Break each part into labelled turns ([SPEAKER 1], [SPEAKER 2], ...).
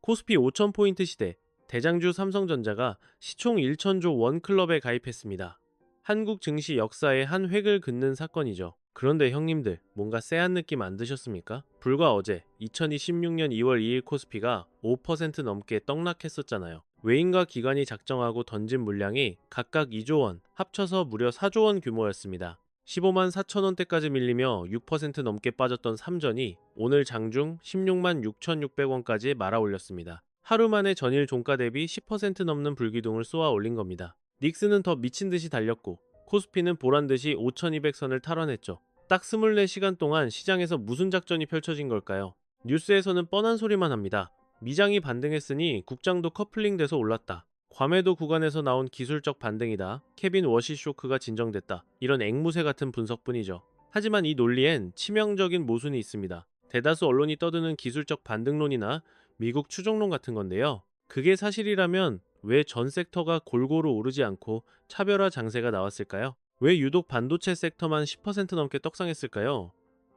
[SPEAKER 1] 코스피 5,000포인트 시대 대장주 삼성전자가 시총 1,000조 원 클럽에 가입했습니다. 한국 증시 역사의 한 획을 긋는 사건이죠. 그런데 형님들, 뭔가 쎄한 느낌 안 드셨습니까? 불과 어제 2026년 2월 2일 코스피가 5% 넘게 떡락했었잖아요. 외인과 기관이 작정하고 던진 물량이 각각 2조 원, 합쳐서 무려 4조 원 규모였습니다. 15만 4천 원대까지 밀리며 6% 넘게 빠졌던 삼전이 오늘 장중 16만 6,600원까지 말아올렸습니다. 하루 만에 전일 종가 대비 10% 넘는 불기둥을 쏘아 올린 겁니다. 닉스는 더 미친 듯이 달렸고 코스피는 보란듯이 5,200선을 탈환했죠. 딱 24시간 동안 시장에서 무슨 작전이 펼쳐진 걸까요? 뉴스에서는 뻔한 소리만 합니다. 미장이 반등했으니 국장도 커플링돼서 올랐다. 과매도 구간에서 나온 기술적 반등이다. 케빈 워시 쇼크가 진정됐다. 이런 앵무새 같은 분석뿐이죠. 하지만 이 논리엔 치명적인 모순이 있습니다. 대다수 언론이 떠드는 기술적 반등론이나 미국 추종론 같은 건데요. 그게 사실이라면 왜 전 섹터가 골고루 오르지 않고 차별화 장세가 나왔을까요? 왜 유독 반도체 섹터만 10% 넘게 떡상했을까요?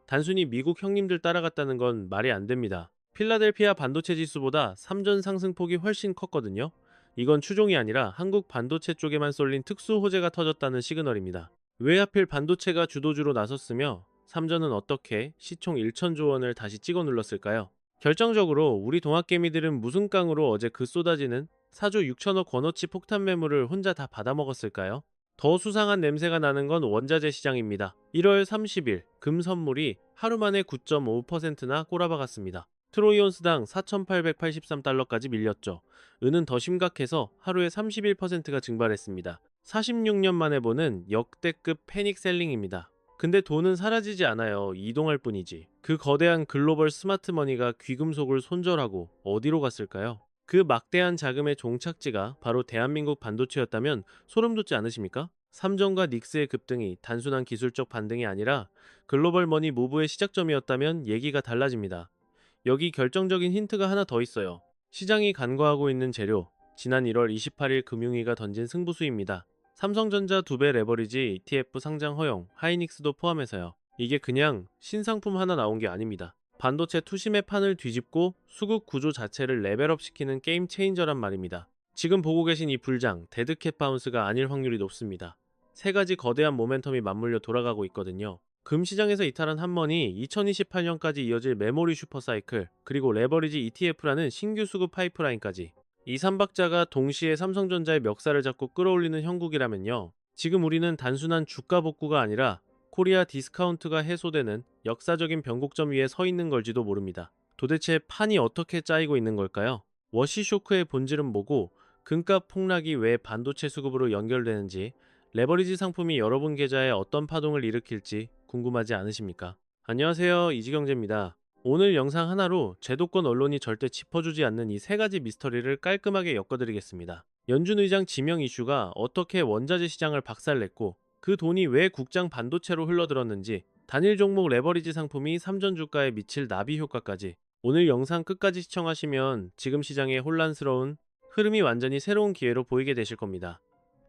[SPEAKER 1] 단순히 미국 형님들 따라갔다는 건 말이 안 됩니다. 필라델피아 반도체 지수보다 3전 상승폭이 훨씬 컸거든요. 이건 추종이 아니라 한국 반도체 쪽에만 쏠린 특수 호재가 터졌다는 시그널입니다. 왜 하필 반도체가 주도주로 나섰으며 삼전은 어떻게 시총 1천조 원을 다시 찍어 눌렀을까요? 결정적으로 우리 동학개미들은 무슨 깡으로 어제 그 쏟아지는 4조 6천억 원어치 폭탄 매물을 혼자 다 받아먹었을까요? 더 수상한 냄새가 나는 건 원자재 시장입니다. 1월 30일 금 선물이 하루 만에 9.5%나 꼬라박았습니다. 트로이 온스당 4,883달러까지 밀렸죠. 은은 더 심각해서 하루에 31%가 증발했습니다. 46년 만에 보는 역대급 패닉 셀링입니다. 근데 돈은 사라지지 않아요. 이동할 뿐이지. 그 거대한 글로벌 스마트 머니가 귀금속을 손절하고 어디로 갔을까요? 그 막대한 자금의 종착지가 바로 대한민국 반도체였다면 소름 돋지 않으십니까? 삼성과 닉스의 급등이 단순한 기술적 반등이 아니라 글로벌 머니 무브의 시작점이었다면 얘기가 달라집니다. 여기 결정적인 힌트가 하나 더 있어요. 시장이 간과하고 있는 재료, 지난 1월 28일 금융위가 던진 승부수입니다. 삼성전자 2배 레버리지 ETF 상장 허용, 하이닉스도 포함해서요. 이게 그냥 신상품 하나 나온 게 아닙니다. 반도체 투심의 판을 뒤집고 수급 구조 자체를 레벨업 시키는 게임 체인저란 말입니다. 지금 보고 계신 이 불장, 데드캣 바운스가 아닐 확률이 높습니다. 세 가지 거대한 모멘텀이 맞물려 돌아가고 있거든요. 금시장에서 이탈한 한머니, 2028년까지 이어질 메모리 슈퍼사이클, 그리고 레버리지 ETF라는 신규 수급 파이프라인까지 이 삼박자가 동시에 삼성전자의 멱살을 잡고 끌어올리는 형국이라면요. 지금 우리는 단순한 주가 복구가 아니라 코리아 디스카운트가 해소되는 역사적인 변곡점 위에 서 있는 걸지도 모릅니다. 도대체 판이 어떻게 짜이고 있는 걸까요? 워시 쇼크의 본질은 뭐고 금값 폭락이 왜 반도체 수급으로 연결되는지, 레버리지 상품이 여러분 계좌에 어떤 파동을 일으킬지 궁금하지 않으십니까? 안녕하세요, 이지경제입니다. 오늘 영상 하나로 제도권 언론이 절대 짚어주지 않는 이 세 가지 미스터리를 깔끔하게 엮어드리겠습니다. 연준 의장 지명 이슈가 어떻게 원자재 시장을 박살냈고 그 돈이 왜 국장 반도체로 흘러들었는지, 단일 종목 레버리지 상품이 삼전 주가에 미칠 나비 효과까지, 오늘 영상 끝까지 시청하시면 지금 시장의 혼란스러운 흐름이 완전히 새로운 기회로 보이게 되실 겁니다.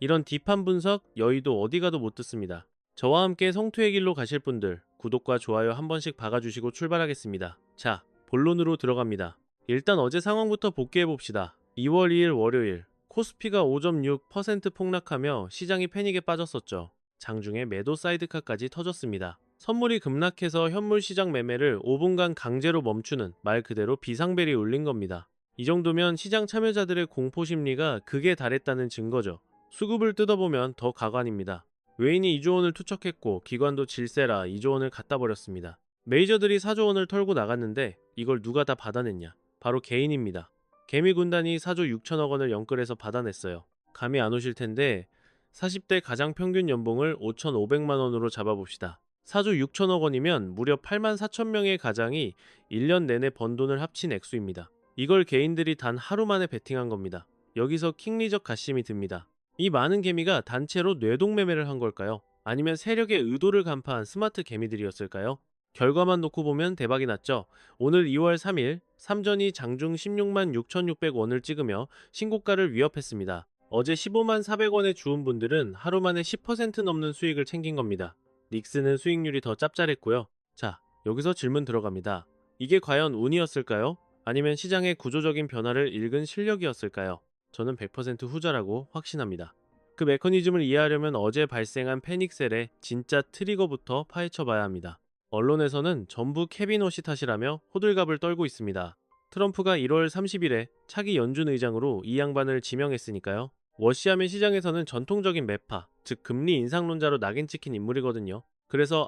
[SPEAKER 1] 이런 딥한 분석 여의도 어디 가도 못 듣습니다. 저와 함께 성투의 길로 가실 분들 구독과 좋아요 한 번씩 박아주시고 출발하겠습니다. 자, 본론으로 들어갑니다. 일단 어제 상황부터 복귀해봅시다. 2월 2일 월요일 코스피가 5.6% 폭락하며 시장이 패닉에 빠졌었죠. 장중에 매도 사이드카까지 터졌습니다. 선물이 급락해서 현물 시장 매매를 5분간 강제로 멈추는 말 그대로 비상벨이 울린 겁니다. 이 정도면 시장 참여자들의 공포 심리가 극에 달했다는 증거죠. 수급을 뜯어보면 더 가관입니다. 외인이 2조 원을 투척했고 기관도 질세라 2조 원을 갖다 버렸습니다. 메이저들이 4조 원을 털고 나갔는데 이걸 누가 다 받아냈냐? 바로 개인입니다. 개미 군단이 4조 6천억 원을 영끌해서 받아냈어요. 감이 안 오실 텐데 40대 가장 평균 연봉을 5,500만 원으로 잡아봅시다. 4조 6천억 원이면 무려 8만 4천 명의 가장이 1년 내내 번 돈을 합친 액수입니다. 이걸 개인들이 단 하루 만에 베팅한 겁니다. 여기서 킹리적 가심이 듭니다. 이 많은 개미가 단체로 뇌동매매를 한 걸까요? 아니면 세력의 의도를 간파한 스마트 개미들이었을까요? 결과만 놓고 보면 대박이 났죠. 오늘 2월 3일 삼전이 장중 16만 6,600원을 찍으며 신고가를 위협했습니다. 어제 15만 400원에 주은 분들은 하루 만에 10% 넘는 수익을 챙긴 겁니다. 닉스는 수익률이 더 짭짤했고요. 자, 여기서 질문 들어갑니다. 이게 과연 운이었을까요? 아니면 시장의 구조적인 변화를 읽은 실력이었을까요? 저는 100% 후자라고 확신합니다. 그 메커니즘을 이해하려면 어제 발생한 패닉셀의 진짜 트리거부터 파헤쳐 봐야 합니다. 언론에서는 전부 케빈 워시 탓이라며 호들갑을 떨고 있습니다. 트럼프가 1월 30일에 차기 연준 의장으로 이 양반을 지명했으니까요. 워시하면 시장에서는 전통적인 매파, 즉 금리 인상론자로 낙인 찍힌 인물이거든요. 그래서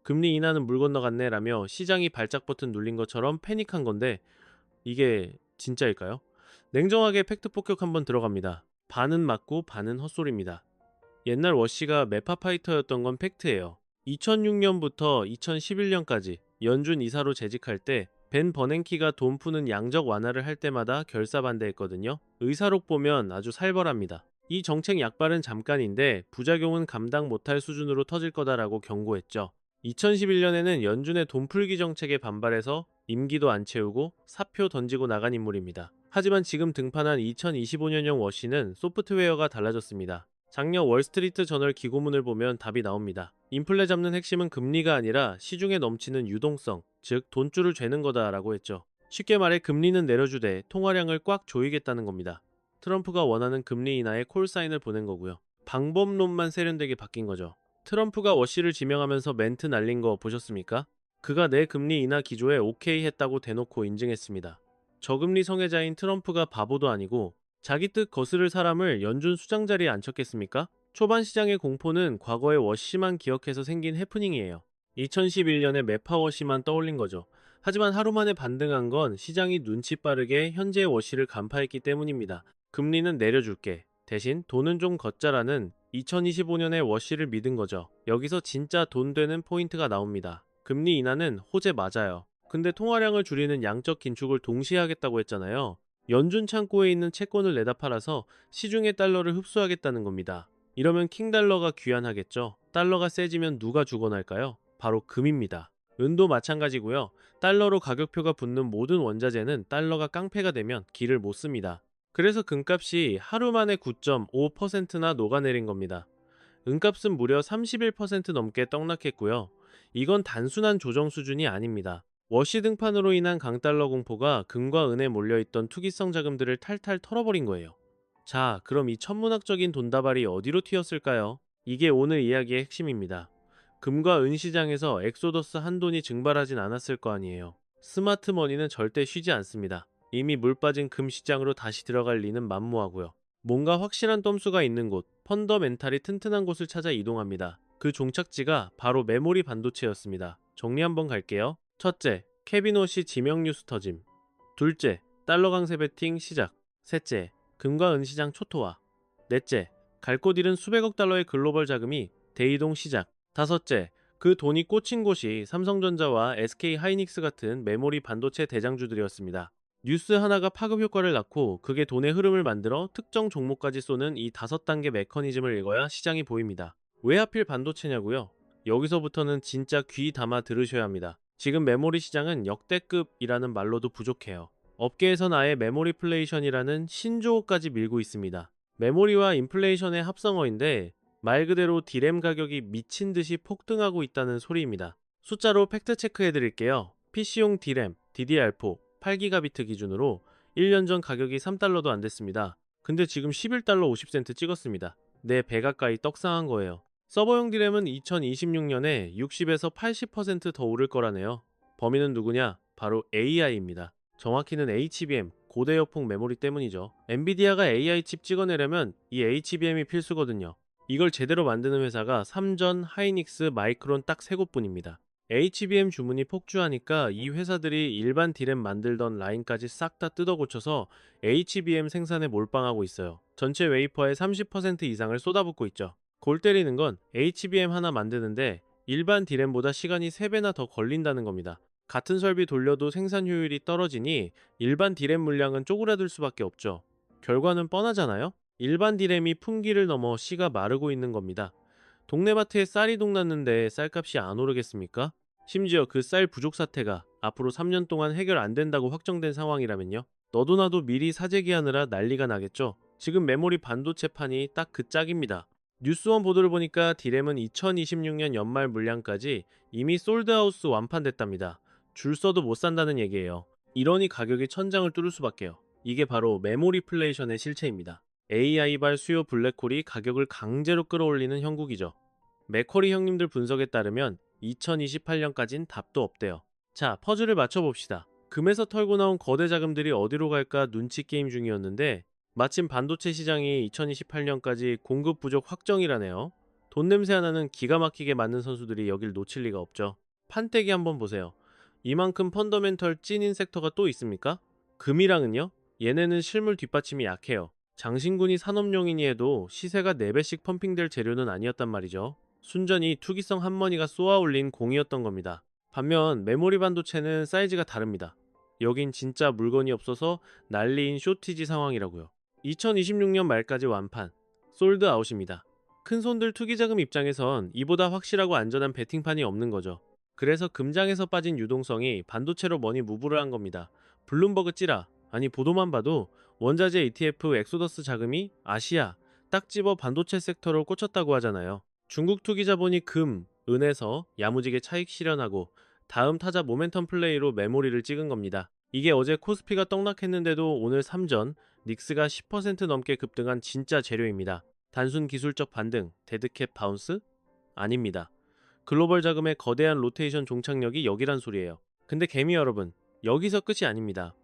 [SPEAKER 1] 금리 인하는 물 건너갔네 라며 시장이 발작 버튼 눌린 것처럼 패닉한 건데 이게 진짜일까요? 냉정하게 팩트 폭격 한번 들어갑니다. 반은 맞고 반은 헛소리입니다. 옛날 워시가 매파 파이터였던 건 팩트예요. 2006년부터 2011년까지 연준 이사로 재직할 때 벤 버냉키가 돈 푸는 양적 완화를 할 때마다 결사반대했거든요. 의사록 보면 아주 살벌합니다. 이 정책 약발은 잠깐인데 부작용은 감당 못할 수준으로 터질 거다라고 경고했죠. 2011년에는 연준의 돈 풀기 정책에 반발해서 임기도 안 채우고 사표 던지고 나간 인물입니다. 하지만 지금 등판한 2025년형 워시는 소프트웨어가 달라졌습니다. 작년 월스트리트 저널 기고문을 보면 답이 나옵니다. 인플레 잡는 핵심은 금리가 아니라 시중에 넘치는 유동성, 즉 돈줄을 죄는 거다라고 했죠. 쉽게 말해 금리는 내려주되 통화량을 꽉 조이겠다는 겁니다. 트럼프가 원하는 금리 인하에 콜사인을 보낸 거고요. 방법론만 세련되게 바뀐 거죠. 트럼프가 워시를 지명하면서 멘트 날린 거 보셨습니까? 그가 내 금리 인하 기조에 오케이 했다고 대놓고 인증했습니다. 저금리 성애자인 트럼프가 바보도 아니고 자기 뜻 거스를 사람을 연준 수장 자리에 앉혔겠습니까? 초반 시장의 공포는 과거의 워시만 기억해서 생긴 해프닝이에요. 2011년에 매파워시만 떠올린 거죠. 하지만 하루 만에 반등한 건 시장이 눈치 빠르게 현재의 워시를 간파했기 때문입니다. 금리는 내려줄게. 대신 돈은 좀 걷자라는 2025년의 워시를 믿은 거죠. 여기서 진짜 돈 되는 포인트가 나옵니다. 금리 인하는 호재 맞아요. 근데 통화량을 줄이는 양적 긴축을 동시에 하겠다고 했잖아요. 연준 창고에 있는 채권을 내다 팔아서 시중의 달러를 흡수하겠다는 겁니다. 이러면 킹달러가 귀환하겠죠. 달러가 세지면 누가 죽어날까요? 바로 금입니다. 은도 마찬가지고요. 달러로 가격표가 붙는 모든 원자재는 달러가 깡패가 되면 길을 못 씁니다. 그래서 금값이 하루 만에 9.5%나 녹아내린 겁니다. 은값은 무려 31% 넘게 떡락했고요. 이건 단순한 조정 수준이 아닙니다. 워시 등판으로 인한 강달러 공포가 금과 은에 몰려있던 투기성 자금들을 탈탈 털어버린 거예요. 자, 그럼 이 천문학적인 돈다발이 어디로 튀었을까요? 이게 오늘 이야기의 핵심입니다. 금과 은 시장에서 엑소더스 한돈이 증발하진 않았을 거 아니에요. 스마트 머니는 절대 쉬지 않습니다. 이미 물 빠진 금 시장으로 다시 들어갈 리는 만무하고요. 뭔가 확실한 덤수가 있는 곳, 펀더멘탈이 튼튼한 곳을 찾아 이동합니다. 그 종착지가 바로 메모리 반도체였습니다. 정리 한번 갈게요. 첫째, 케빈 워시 지명 뉴스 터짐. 둘째, 달러 강세 베팅 시작. 셋째, 금과 은 시장 초토화. 넷째, 갈 곳 잃은 수백억 달러의 글로벌 자금이 대이동 시작. 다섯째, 그 돈이 꽂힌 곳이 삼성전자와 SK 하이닉스 같은 메모리 반도체 대장주들이었습니다. 뉴스 하나가 파급 효과를 낳고 그게 돈의 흐름을 만들어 특정 종목까지 쏘는 이 5단계 메커니즘을 읽어야 시장이 보입니다. 왜 하필 반도체냐고요? 여기서부터는 진짜 귀 담아 들으셔야 합니다. 지금 메모리 시장은 역대급이라는 말로도 부족해요. 업계에선 아예 메모리플레이션이라는 신조어까지 밀고 있습니다. 메모리와 인플레이션의 합성어인데 말 그대로 디램 가격이 미친 듯이 폭등하고 있다는 소리입니다. 숫자로 팩트 체크해 드릴게요. PC용 디램 DDR4 8기가비트 기준으로 1년 전 가격이 3달러도 안 됐습니다. 근데 지금 11달러 50센트 찍었습니다. 네, 배 가까이 떡상한 거예요. 서버용 디램은 2026년에 60에서 80%더 오를 거라네요. 범인은 누구냐? 바로 AI입니다. 정확히는 HBM, 고대역폭 메모리 때문이죠. 엔비디아가 AI 칩 찍어내려면 이 HBM이 필수거든요. 이걸 제대로 만드는 회사가 삼전, 하이닉스, 마이크론 딱 3곳뿐입니다. HBM 주문이 폭주하니까 이 회사들이 일반 디램 만들던 라인까지 싹 다 뜯어 고쳐서 HBM 생산에 몰빵하고 있어요. 전체 웨이퍼의 30% 이상을 쏟아붓고 있죠. 골 때리는 건 HBM 하나 만드는데 일반 디램보다 시간이 3배나 더 걸린다는 겁니다. 같은 설비 돌려도 생산 효율이 떨어지니 일반 디램 물량은 쪼그라들 수밖에 없죠. 결과는 뻔하잖아요? 일반 디램이 품기를 넘어 씨가 마르고 있는 겁니다. 동네마트에 쌀이 동났는데 쌀값이 안 오르겠습니까? 심지어 그 쌀 부족 사태가 앞으로 3년 동안 해결 안 된다고 확정된 상황이라면요? 너도 나도 미리 사재기하느라 난리가 나겠죠? 지금 메모리 반도체판이 딱 그 짝입니다. 뉴스원 보도를 보니까 디램은 2026년 연말 물량까지 이미 솔드아웃 완판됐답니다. 줄 서도 못 산다는 얘기예요. 이러니 가격이 천장을 뚫을 수밖에요. 이게 바로 메모리플레이션의 실체입니다. AI발 수요 블랙홀이 가격을 강제로 끌어올리는 형국이죠. 맥커리 형님들 분석에 따르면 2028년까진 답도 없대요. 자, 퍼즐을 맞춰봅시다. 금에서 털고 나온 거대 자금들이 어디로 갈까 눈치 게임 중이었는데 마침 반도체 시장이 2028년까지 공급 부족 확정이라네요. 돈 냄새 하나는 기가 막히게 맞는 선수들이 여길 놓칠 리가 없죠. 판때기 한번 보세요. 이만큼 펀더멘털 찐인 섹터가 또 있습니까? 금이랑은요? 얘네는 실물 뒷받침이 약해요. 장신군이 산업용이니 해도 시세가 4배씩 펌핑될 재료는 아니었단 말이죠. 순전히 투기성 한머니가 쏘아올린 공이었던 겁니다. 반면 메모리 반도체는 사이즈가 다릅니다. 여긴 진짜 물건이 없어서 난리인 쇼티지 상황이라고요. 2026년 말까지 완판, 솔드아웃입니다. 큰손들 투기자금 입장에선 이보다 확실하고 안전한 베팅판이 없는 거죠. 그래서 금장에서 빠진 유동성이 반도체로 머니 무브를 한 겁니다. 블룸버그 찌라, 아니 보도만 봐도 원자재 ETF 엑소더스 자금이 아시아, 딱 집어 반도체 섹터로 꽂혔다고 하잖아요. 중국 투기 자본이 금, 은에서 야무지게 차익 실현하고 다음 타자 모멘텀 플레이로 메모리를 찍은 겁니다. 이게 어제 코스피가 떡락했는데도 오늘 3전 닉스가 10% 넘게 급등한 진짜 재료입니다. 단순 기술적 반등, 데드캡 바운스? 아닙니다. 글로벌 자금의 거대한 로테이션 종착역이 여기란 소리예요. 근데 개미 여러분, 여기서 끝이 아닙니다.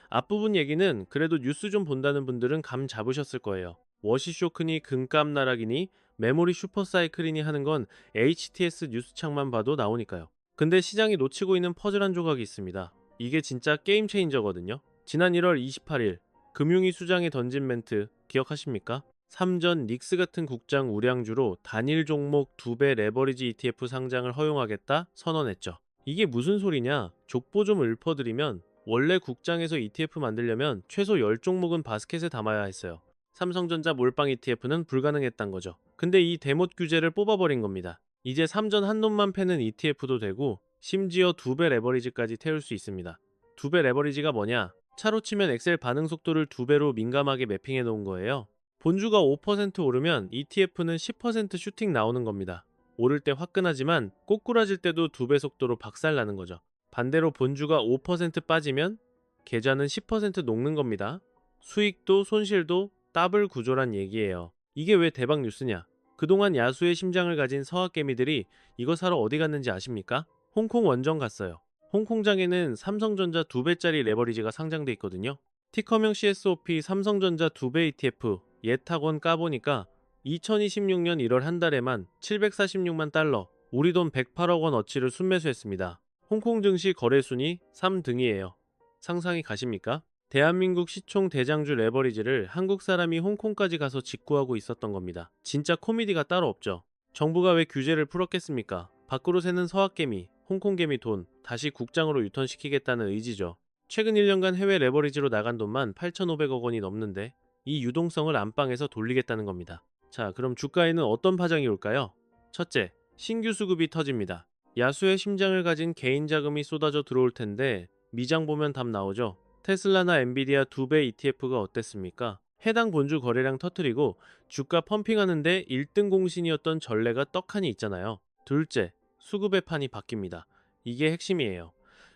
[SPEAKER 1] 앞부분 얘기는 그래도 뉴스 좀 본다는 분들은 감 잡으셨을 거예요. 워시 쇼크니 금값 나락이니 메모리 슈퍼사이클이니 하는 건 HTS 뉴스창만 봐도 나오니까요. 근데 시장이 놓치고 있는 퍼즐 한 조각이 있습니다. 이게 진짜 게임 체인저거든요. 지난 1월 28일 금융위 수장이 던진 멘트 기억하십니까? 3전 닉스 같은 국장 우량주로 단일 종목 2배 레버리지 ETF 상장을 허용하겠다 선언했죠. 이게 무슨 소리냐? 족보 좀 읊어드리면 원래 국장에서 ETF 만들려면 최소 10종목은 바스켓에 담아야 했어요. 삼성전자 몰빵 ETF는 불가능했단 거죠. 근데 이 대못 규제를 뽑아버린 겁니다. 이제 3전 한 놈만 패는 ETF도 되고 심지어 2배 레버리지까지 태울 수 있습니다. 2배 레버리지가 뭐냐? 차로 치면 엑셀 반응 속도를 2배로 민감하게 매핑해 놓은 거예요. 본주가 5% 오르면 ETF는 10% 슈팅 나오는 겁니다. 오를 때 화끈하지만 꼬꾸라질 때도 2배 속도로 박살나는 거죠. 반대로 본주가 5% 빠지면 계좌는 10% 녹는 겁니다. 수익도 손실도 더블 구조란 얘기예요. 이게 왜 대박 뉴스냐? 그동안 야수의 심장을 가진 서학개미들이 이거 사러 어디 갔는지 아십니까? 홍콩 원정 갔어요. 홍콩장에는 삼성전자 2배짜리 레버리지가 상장돼 있거든요. 티커명 CSOP 삼성전자 2배 ETF 예탁원 까보니까 2026년 1월 한 달에만 746만 달러, 우리 돈 108억 원 어치를 순매수했습니다. 홍콩 증시 거래순위 3등이에요. 상상이 가십니까? 대한민국 시총 대장주 레버리지를 한국 사람이 홍콩까지 가서 직구하고 있었던 겁니다. 진짜 코미디가 따로 없죠. 정부가 왜 규제를 풀었겠습니까? 밖으로 새는 서학개미, 홍콩개미 돈 다시 국장으로 유턴시키겠다는 의지죠. 최근 1년간 해외 레버리지로 나간 돈만 8,500억 원이 넘는데 이 유동성을 안방에서 돌리겠다는 겁니다. 자, 그럼 주가에는 어떤 파장이 올까요? 첫째, 신규 수급이 터집니다. 야수의 심장을 가진 개인 자금이 쏟아져 들어올 텐데 미장 보면 답 나오죠. 테슬라나 엔비디아 2배 ETF가 어땠습니까? 해당 본주 거래량 터트리고 주가 펌핑하는데 1등 공신이었던 전례가 떡하니 있잖아요. 둘째, 수급의 판이 바뀝니다. 이게 핵심이에요.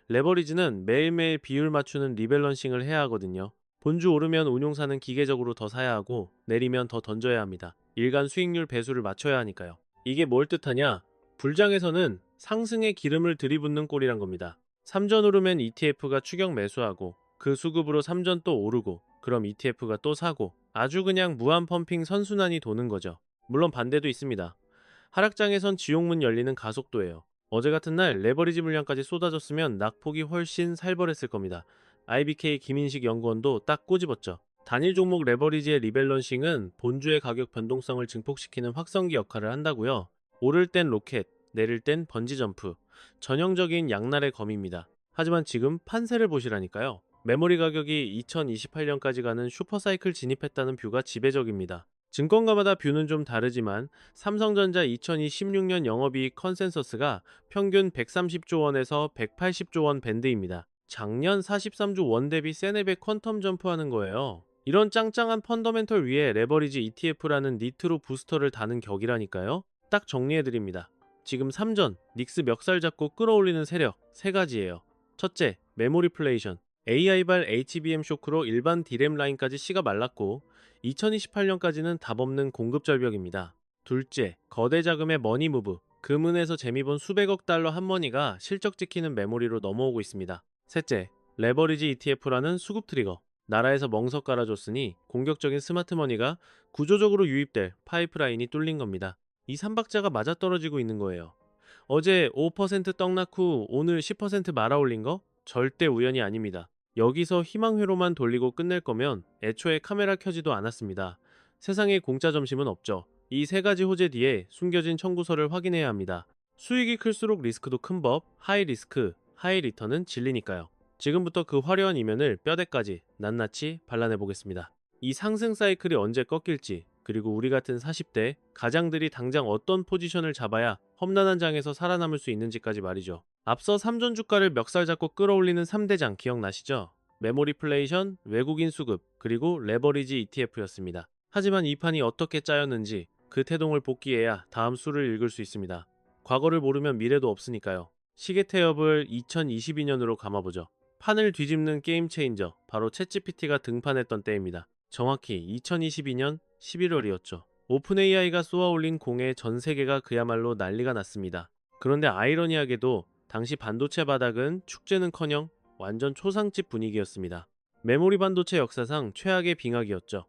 [SPEAKER 1] 레버리지는 매일매일 비율 맞추는 리밸런싱을 해야 하거든요. 본주 오르면 운용사는 기계적으로 더 사야 하고 내리면 더 던져야 합니다. 일간 수익률 배수를 맞춰야 하니까요. 이게 뭘 뜻하냐? 불장에서는 상승에 기름을 들이붓는 꼴이란 겁니다. 3전 오르면 ETF가 추격 매수하고 그 수급으로 3전 또 오르고 그럼 ETF가 또 사고 아주 그냥 무한 펌핑 선순환이 도는 거죠. 물론 반대도 있습니다. 하락장에선 지옥문 열리는 가속도예요. 어제 같은 날 레버리지 물량까지 쏟아졌으면 낙폭이 훨씬 살벌했을 겁니다. IBK 김인식 연구원도 딱 꼬집었죠. 단일 종목 레버리지의 리밸런싱은 본주의 가격 변동성을 증폭시키는 확성기 역할을 한다고요. 오를 땐 로켓, 내릴 땐 번지점프. 전형적인 양날의 검입니다. 하지만 지금 판세를 보시라니까요. 메모리 가격이 2028년까지 가는 슈퍼사이클 진입했다는 뷰가 지배적입니다. 증권가마다 뷰는 좀 다르지만 삼성전자 2026년 영업이익 컨센서스가 평균 130조 원에서 180조 원 밴드입니다. 작년 43조 원 대비 세네배 퀀텀 점프하는 거예요. 이런 짱짱한 펀더멘털 위에 레버리지 ETF라는 니트로 부스터를 다는 격이라니까요. 딱 정리해드립니다. 지금 3전, 닉스 멱살 잡고 끌어올리는 세력 3가지예요. 첫째, 메모리플레이션. AI발 HBM 쇼크로 일반 D램 라인까지 씨가 말랐고 2028년까지는 답없는 공급 절벽입니다. 둘째, 거대 자금의 머니무브. 금은에서 재미 본 수백억 달러 한머니가 실적 지키는 메모리로 넘어오고 있습니다. 셋째, 레버리지 ETF라는 수급 트리거. 나라에서 멍석 깔아줬으니 공격적인 스마트머니가 구조적으로 유입될 파이프라인이 뚫린 겁니다. 이 삼박자가 맞아떨어지고 있는 거예요. 어제 5% 떡락 후 오늘 10% 말아올린 거? 절대 우연이 아닙니다. 여기서 희망회로만 돌리고 끝낼 거면 애초에 카메라 켜지도 않았습니다. 세상에 공짜 점심은 없죠. 이 세 가지 호재 뒤에 숨겨진 청구서를 확인해야 합니다. 수익이 클수록 리스크도 큰 법, 하이 리스크, 하이 리턴은 진리니까요. 지금부터 그 화려한 이면을 뼈대까지 낱낱이 발라내 보겠습니다. 이 상승 사이클이 언제 꺾일지, 그리고 우리 같은 40대 가장들이 당장 어떤 포지션을 잡아야 험난한 장에서 살아남을 수 있는지까지 말이죠. 앞서 3전 주가를 멱살 잡고 끌어올리는 3대장 기억나시죠? 메모리플레이션, 외국인 수급, 그리고 레버리지 ETF였습니다. 하지만 이 판이 어떻게 짜였는지 그 태동을 복귀해야 다음 수를 읽을 수 있습니다. 과거를 모르면 미래도 없으니까요. 시계 태엽을 2022년으로 감아보죠. 판을 뒤집는 게임 체인저, 바로 챗GPT가 등판했던 때입니다. 정확히 2022년 11월이었죠. 오픈 AI가 쏘아올린 공에 전 세계가 그야말로 난리가 났습니다. 그런데 아이러니하게도 당시 반도체 바닥은 축제는커녕 완전 초상집 분위기였습니다. 메모리 반도체 역사상 최악의 빙하기였죠.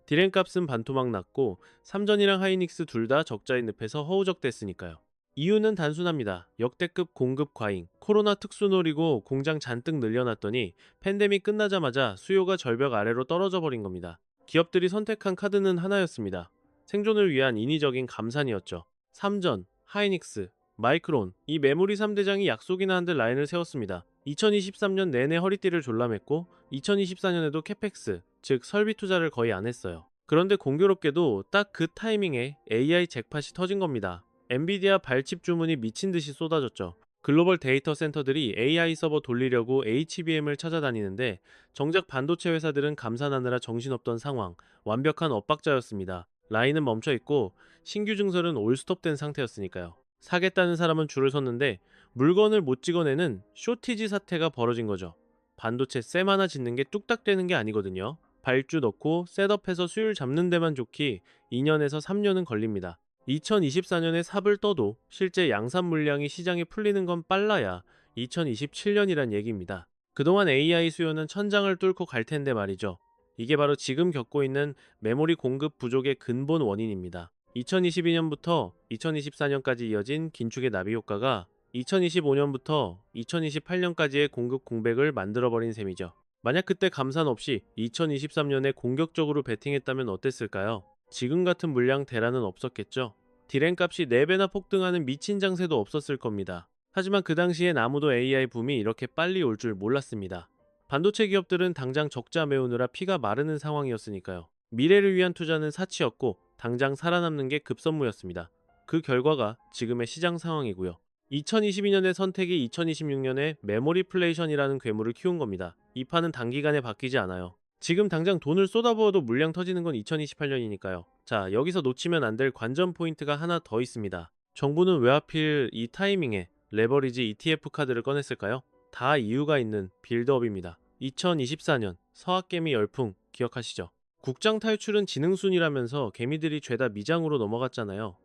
[SPEAKER 1] 디램 값은 반토막 났고 삼전이랑 하이닉스 둘 다 적자에 늪에서 허우적댔으니까요. 이유는 단순합니다. 역대급 공급 과잉, 코로나 특수 노리고 공장 잔뜩 늘려놨더니 팬데믹 끝나자마자 수요가 절벽 아래로 떨어져 버린 겁니다. 기업들이 선택한 카드는 하나였습니다. 생존을 위한 인위적인 감산이었죠. 삼전, 하이닉스, 마이크론, 이 메모리 3대장이 약속이나 한들 라인을 세웠습니다. 2023년 내내 허리띠를 졸라맸고 2024년에도 캐펙스, 즉 설비 투자를 거의 안 했어요. 그런데 공교롭게도 딱 그 타이밍에 AI 잭팟이 터진 겁니다. 엔비디아 발칩 주문이 미친 듯이 쏟아졌죠. 글로벌 데이터 센터들이 AI 서버 돌리려고 HBM을 찾아다니는데 정작 반도체 회사들은 감산하느라 정신없던 상황, 완벽한 엇박자였습니다. 라인은 멈춰있고 신규 증설은 올스톱된 상태였으니까요. 사겠다는 사람은 줄을 섰는데 물건을 못 찍어내는 쇼티지 사태가 벌어진 거죠. 반도체 셈 하나 짓는 게 뚝딱 되는 게 아니거든요. 발주 넣고 셋업해서 수율 잡는 데만 좋기 2년에서 3년은 걸립니다. 2024년에 삽을 떠도 실제 양산 물량이 시장에 풀리는 건 빨라야 2027년이란 얘기입니다. 그동안 AI 수요는 천장을 뚫고 갈 텐데 말이죠. 이게 바로 지금 겪고 있는 메모리 공급 부족의 근본 원인입니다. 2022년부터 2024년까지 이어진 긴축의 나비 효과가 2025년부터 2028년까지의 공급 공백을 만들어버린 셈이죠. 만약 그때 감산 없이 2023년에 공격적으로 베팅했다면 어땠을까요? 지금 같은 물량 대란은 없었겠죠. 디램 값이 4배나 폭등하는 미친 장세도 없었을 겁니다. 하지만 그 당시엔 아무도 AI 붐이 이렇게 빨리 올 줄 몰랐습니다. 반도체 기업들은 당장 적자 메우느라 피가 마르는 상황이었으니까요. 미래를 위한 투자는 사치였고 당장 살아남는 게 급선무였습니다. 그 결과가 지금의 시장 상황이고요. 2022년의 선택이 2026년에 메모리플레이션이라는 괴물을 키운 겁니다. 이 판은 단기간에 바뀌지 않아요. 지금 당장 돈을 쏟아부어도 물량 터지는 건 2028년이니까요. 자, 여기서 놓치면 안 될 관전 포인트가 하나 더 있습니다. 정부는 왜 하필 이 타이밍에 레버리지 ETF 카드를 꺼냈을까요? 다 이유가 있는 빌드업입니다. 2024년 서학개미 열풍 기억하시죠? 국장 탈출은 지능순이라면서 개미들이 죄다 미장으로 넘어갔잖아요.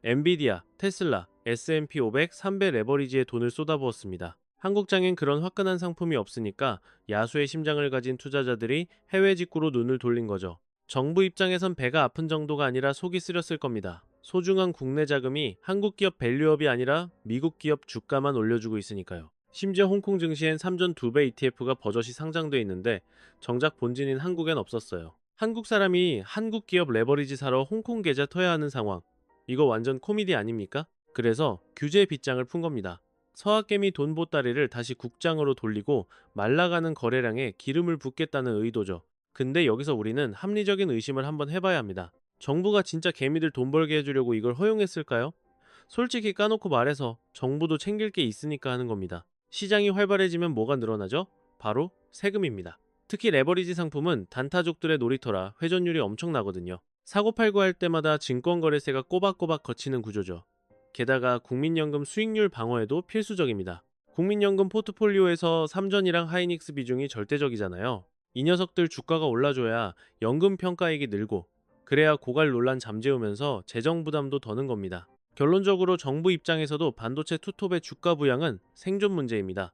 [SPEAKER 1] 엔비디아, 테슬라, S&P 500, 3배 레버리지에 돈을 쏟아부었습니다. 한국장엔 그런 화끈한 상품이 없으니까 야수의 심장을 가진 투자자들이 해외 직구로 눈을 돌린 거죠. 정부 입장에선 배가 아픈 정도가 아니라 속이 쓰렸을 겁니다. 소중한 국내 자금이 한국 기업 밸류업이 아니라 미국 기업 주가만 올려주고 있으니까요. 심지어 홍콩 증시엔 3전 2배 ETF가 버젓이 상장돼 있는데 정작 본진인 한국엔 없었어요. 한국 사람이 한국 기업 레버리지 사러 홍콩 계좌 터야 하는 상황. 이거 완전 코미디 아닙니까? 그래서 규제 빗장을 푼 겁니다. 서학개미 돈 보따리를 다시 국장으로 돌리고 말라가는 거래량에 기름을 붓겠다는 의도죠. 근데 여기서 우리는 합리적인 의심을 한번 해봐야 합니다. 정부가 진짜 개미들 돈 벌게 해주려고 이걸 허용했을까요? 솔직히 까놓고 말해서 정부도 챙길 게 있으니까 하는 겁니다. 시장이 활발해지면 뭐가 늘어나죠? 바로 세금입니다. 특히 레버리지 상품은 단타족들의 놀이터라 회전율이 엄청나거든요. 사고팔고 할 때마다 증권거래세가 꼬박꼬박 거치는 구조죠. 게다가 국민연금 수익률 방어에도 필수적입니다. 국민연금 포트폴리오에서 삼전이랑 하이닉스 비중이 절대적이잖아요. 이 녀석들 주가가 올라줘야 연금 평가액이 늘고, 그래야 고갈 논란 잠재우면서 재정 부담도 더는 겁니다. 결론적으로 정부 입장에서도 반도체 투톱의 주가 부양은 생존 문제입니다.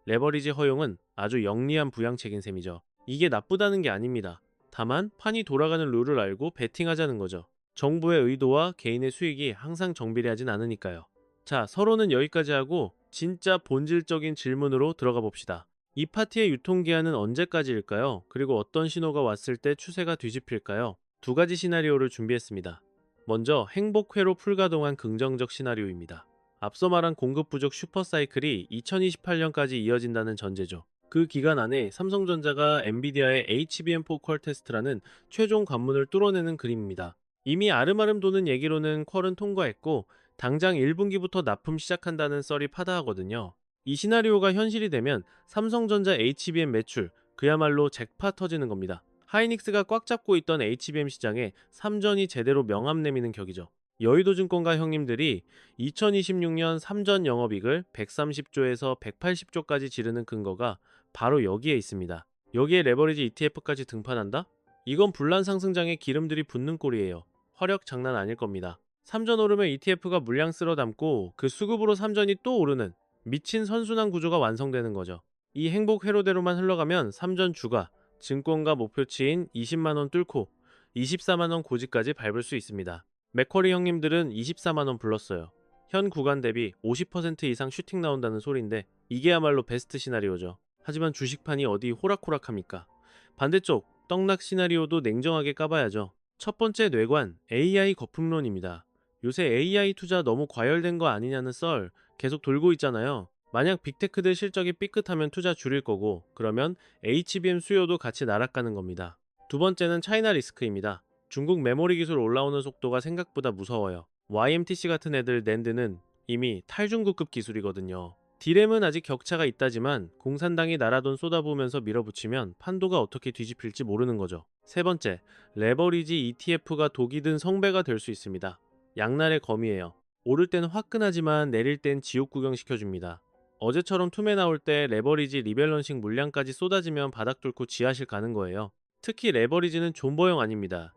[SPEAKER 1] 레버리지 허용은 아주 영리한 부양책인 셈이죠. 이게 나쁘다는 게 아닙니다. 다만 판이 돌아가는 룰을 알고 베팅하자는 거죠. 정부의 의도와 개인의 수익이 항상 정비례하진 않으니까요. 자, 서로는 여기까지 하고 진짜 본질적인 질문으로 들어가 봅시다. 이 파티의 유통기한은 언제까지일까요? 그리고 어떤 신호가 왔을 때 추세가 뒤집힐까요? 두 가지 시나리오를 준비했습니다. 먼저 행복회로 풀가동한 긍정적 시나리오입니다. 앞서 말한 공급 부족 슈퍼사이클이 2028년까지 이어진다는 전제죠. 그 기간 안에 삼성전자가 엔비디아의 HBM4 퀄 테스트라는 최종 관문을 뚫어내는 그림입니다. 이미 아름아름 도는 얘기로는 퀄은 통과했고 당장 1분기부터 납품 시작한다는 썰이 파다하거든요. 이 시나리오가 현실이 되면 삼성전자 HBM 매출 그야말로 잭팟 터지는 겁니다. 하이닉스가 꽉 잡고 있던 HBM 시장에 삼전이 제대로 명함 내미는 격이죠. 여의도증권가 형님들이 2026년 삼전 영업이익을 130조에서 180조까지 지르는 근거가 바로 여기에 있습니다. 여기에 레버리지 ETF까지 등판한다? 이건 불란 상승장에 기름들이 붓는 꼴이에요. 화력 장난 아닐 겁니다. 삼전 오르면 ETF가 물량 쓸어 담고 그 수급으로 삼전이 또 오르는 미친 선순환 구조가 완성되는 거죠. 이 행복 회로대로만 흘러가면 삼전 주가 증권가 목표치인 20만원 뚫고 24만원 고지까지 밟을 수 있습니다. 맥쿼리 형님들은 24만원 불렀어요. 현 구간 대비 50% 이상 슈팅 나온다는 소린데 이게야말로 베스트 시나리오죠. 하지만 주식판이 어디 호락호락합니까? 반대쪽 떡락 시나리오도 냉정하게 까봐야죠. 첫 번째 뇌관 AI 거품론입니다. 요새 AI 투자 너무 과열된 거 아니냐는 썰 계속 돌고 있잖아요. 만약 빅테크들 실적이 삐끗하면 투자 줄일 거고, 그러면 HBM 수요도 같이 날아가는 겁니다. 두 번째는 차이나 리스크입니다. 중국 메모리 기술 올라오는 속도가 생각보다 무서워요. YMTC 같은 애들 낸드는 이미 탈중국급 기술이거든요. 디램은 아직 격차가 있다지만 공산당이 나라돈 쏟아부으면서 밀어붙이면 판도가 어떻게 뒤집힐지 모르는 거죠. 세 번째, 레버리지 ETF가 독이 든 성배가 될 수 있습니다. 양날의 검이에요. 오를 땐 화끈하지만 내릴 땐 지옥 구경시켜줍니다. 어제처럼 투매 나올 때 레버리지 리밸런싱 물량까지 쏟아지면 바닥 뚫고 지하실 가는 거예요. 특히 레버리지는 존버형 아닙니다.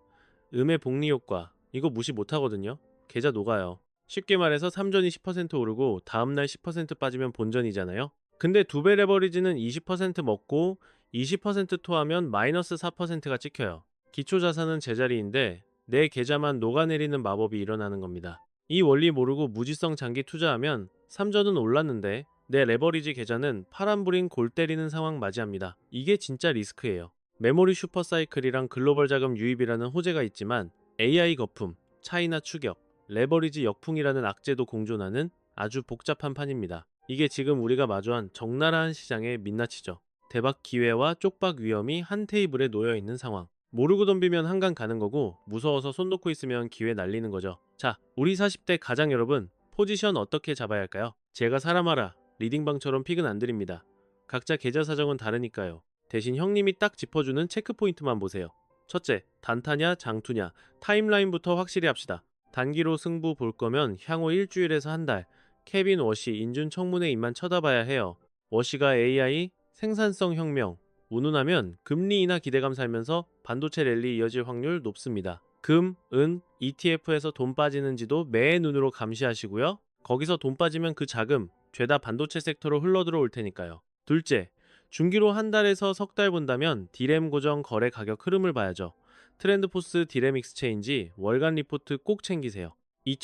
[SPEAKER 1] 음의 복리 효과 이거 무시 못하거든요. 계좌 녹아요. 쉽게 말해서 삼전이 10% 오르고 다음날 10% 빠지면 본전이잖아요. 근데 두 배 레버리지는 20% 먹고 20% 토하면 마이너스 4%가 찍혀요. 기초자산은 제자리인데 내 계좌만 녹아내리는 마법이 일어나는 겁니다. 이 원리 모르고 무지성 장기 투자하면 삼전은 올랐는데 내 레버리지 계좌는 파란불인 골 때리는 상황 맞이합니다. 이게 진짜 리스크예요. 메모리 슈퍼사이클이랑 글로벌 자금 유입이라는 호재가 있지만 AI 거품, 차이나 추격, 레버리지 역풍이라는 악재도 공존하는 아주 복잡한 판입니다. 이게 지금 우리가 마주한 적나라한 시장의 민낯이죠. 대박 기회와 쪽박 위험이 한 테이블에 놓여 있는 상황. 모르고 덤비면 한강 가는 거고 무서워서 손 놓고 있으면 기회 날리는 거죠. 자, 우리 40대 가장 여러분, 포지션 어떻게 잡아야 할까요? 제가 사람하라 리딩방처럼 픽은 안 드립니다. 각자 계좌 사정은 다르니까요. 대신 형님이 딱 짚어주는 체크포인트만 보세요. 첫째, 단타냐 장투냐 타임라인부터 확실히 합시다. 단기로 승부 볼 거면 향후 일주일에서 한 달, 케빈 워시 인준 청문회 입만 쳐다봐야 해요. 워시가 AI, 생산성 혁명, 운운하면 금리 인하 기대감 살면서 반도체 랠리 이어질 확률 높습니다. 금, 은, ETF에서 돈 빠지는지도 매의 눈으로 감시하시고요. 거기서 돈 빠지면 그 자금 죄다 반도체 섹터로 흘러들어올 테니까요. 둘째, 중기로 한 달에서 석 달 본다면 디램 고정 거래 가격 흐름을 봐야죠. 트렌드포스 디램 익스체인지 월간 리포트 꼭 챙기세요.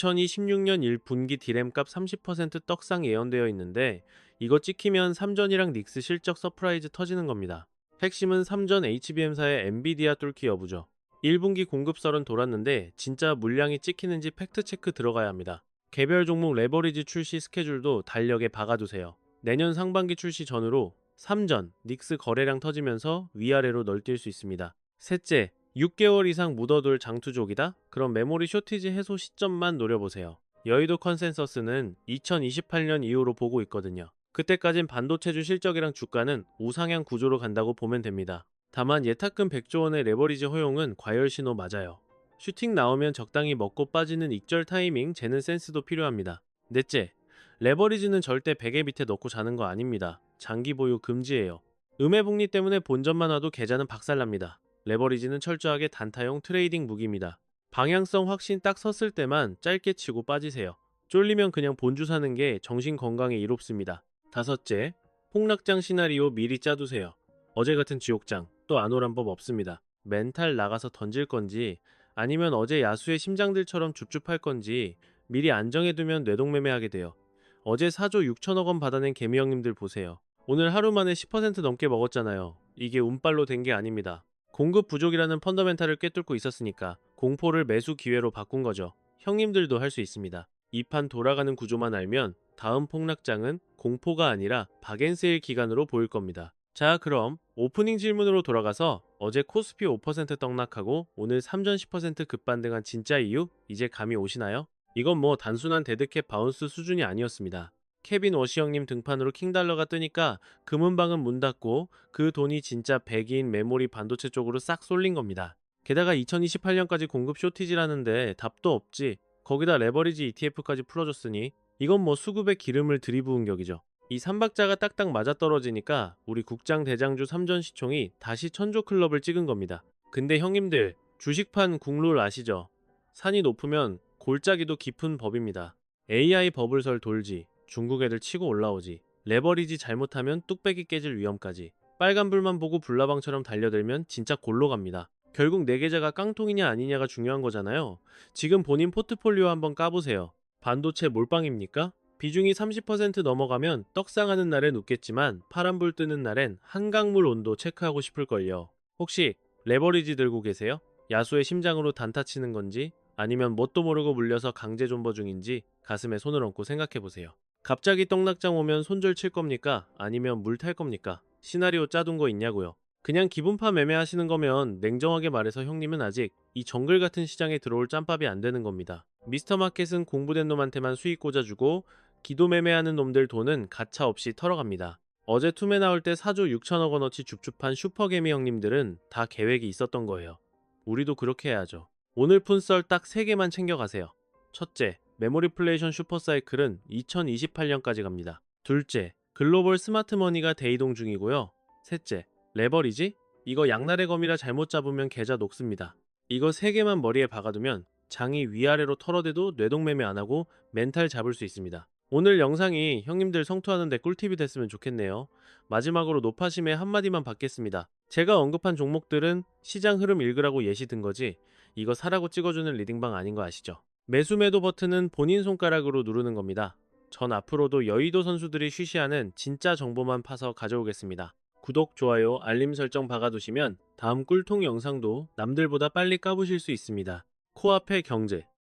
[SPEAKER 1] 2026년 1분기 디램값 30% 떡상 예언되어 있는데 이거 찍히면 삼전이랑 닉스 실적 서프라이즈 터지는 겁니다. 핵심은 삼전 HBM사의 엔비디아 뚫기 여부죠. 1분기 공급설은 돌았는데 진짜 물량이 찍히는지 팩트체크 들어가야 합니다. 개별 종목 레버리지 출시 스케줄도 달력에 박아두세요. 내년 상반기 출시 전후로 삼전, 닉스 거래량 터지면서 위아래로 널뛸 수 있습니다. 셋째, 6개월 이상 묻어둘 장투족이다? 그럼 메모리 쇼티지 해소 시점만 노려보세요. 여의도 컨센서스는 2028년 이후로 보고 있거든요. 그때까진 반도체주 실적이랑 주가는 우상향 구조로 간다고 보면 됩니다. 다만 예탁금 100조 원의 레버리지 허용은 과열 신호 맞아요. 슈팅 나오면 적당히 먹고 빠지는 익절 타이밍 재는 센스도 필요합니다. 넷째, 레버리지는 절대 베개 밑에 넣고 자는 거 아닙니다. 장기 보유 금지예요. 음해복리 때문에 본전만 와도 계좌는 박살납니다. 레버리지는 철저하게 단타용 트레이딩 무기입니다. 방향성 확신 딱 섰을 때만 짧게 치고 빠지세요. 쫄리면 그냥 본주 사는 게 정신 건강에 이롭습니다. 다섯째, 폭락장 시나리오 미리 짜두세요. 어제 같은 지옥장 또 안 오란 법 없습니다. 멘탈 나가서 던질 건지 아니면 어제 야수의 심장들처럼 줍줍할 건지 미리 안정해두면 뇌동매매하게 돼요. 어제 4조 6천억 원 받아낸 개미 형님들 보세요. 오늘 하루 만에 10% 넘게 먹었잖아요. 이게 운빨로 된 게 아닙니다. 공급 부족이라는 펀더멘탈을 꿰뚫고 있었으니까 공포를 매수 기회로 바꾼 거죠. 형님들도 할 수 있습니다. 이 판 돌아가는 구조만 알면 다음 폭락장은 공포가 아니라 박앤세일 기간으로 보일 겁니다. 자, 그럼 오프닝 질문으로 돌아가서 어제 코스피 5% 떡락하고 오늘 3전 10% 급반등한 진짜 이유 이제 감이 오시나요? 이건 뭐 단순한 데드캣 바운스 수준이 아니었습니다. 케빈 워시 형님 등판으로 킹달러가 뜨니까 금은방은 문 닫고 그 돈이 진짜 백인 메모리 반도체 쪽으로 싹 쏠린 겁니다. 게다가 2028년까지 공급 쇼티지라는데 답도 없지. 거기다 레버리지 ETF까지 풀어줬으니 이건 뭐 수급에 기름을 들이부은 격이죠. 이 삼박자가 딱딱 맞아떨어지니까 우리 국장 대장주 3전 시총이 다시 천조 클럽을 찍은 겁니다. 근데 형님들 주식판 국룰 아시죠? 산이 높으면 골짜기도 깊은 법입니다. AI 버블설 돌지, 중국 애들 치고 올라오지, 레버리지 잘못하면 뚝배기 깨질 위험까지. 빨간불만 보고 불나방처럼 달려들면 진짜 골로 갑니다. 결국 내 계좌가 깡통이냐 아니냐가 중요한 거잖아요. 지금 본인 포트폴리오 한번 까보세요. 반도체 몰빵입니까? 비중이 30% 넘어가면 떡상하는 날엔 웃겠지만 파란불 뜨는 날엔 한강물 온도 체크하고 싶을걸요. 혹시 레버리지 들고 계세요? 야수의 심장으로 단타 치는 건지 아니면 뭣도 모르고 물려서 강제 존버 중인지 가슴에 손을 얹고 생각해보세요. 갑자기 떡락장 오면 손절 칠 겁니까? 아니면 물 탈 겁니까? 시나리오 짜둔 거 있냐고요. 그냥 기분파 매매하시는 거면 냉정하게 말해서 형님은 아직 이 정글 같은 시장에 들어올 짬밥이 안 되는 겁니다. 미스터 마켓은 공부된 놈한테만 수익 꽂아주고 기도 매매하는 놈들 돈은 가차 없이 털어갑니다. 어제 투매 나올 때 4조 6천억 원어치 줍줍한 슈퍼개미 형님들은 다 계획이 있었던 거예요. 우리도 그렇게 해야죠. 오늘 푼썰 딱 3개만 챙겨가세요. 첫째, 메모리플레이션 슈퍼사이클은 2028년까지 갑니다. 둘째, 글로벌 스마트머니가 대이동 중이고요. 셋째, 레버리지? 이거 양날의 검이라 잘못 잡으면 계좌 녹습니다. 이거 3개만 머리에 박아두면 장이 위아래로 털어대도 뇌동매매 안하고 멘탈 잡을 수 있습니다. 오늘 영상이 형님들 성투하는데 꿀팁이 됐으면 좋겠네요. 마지막으로 노파심의 한마디만 받겠습니다. 제가 언급한 종목들은 시장 흐름 읽으라고 예시 든 거지 이거 사라고 찍어주는 리딩방 아닌 거 아시죠? 매수 매도 버튼은 본인 손가락으로 누르는 겁니다. 전 앞으로도 여의도 선수들이 쉬쉬하는 진짜 정보만 파서 가져오겠습니다. 구독, 좋아요, 알림 설정 박아두시면 다음 꿀통 영상도 남들보다 빨리 까보실 수 있습니다. 코앞의 경제,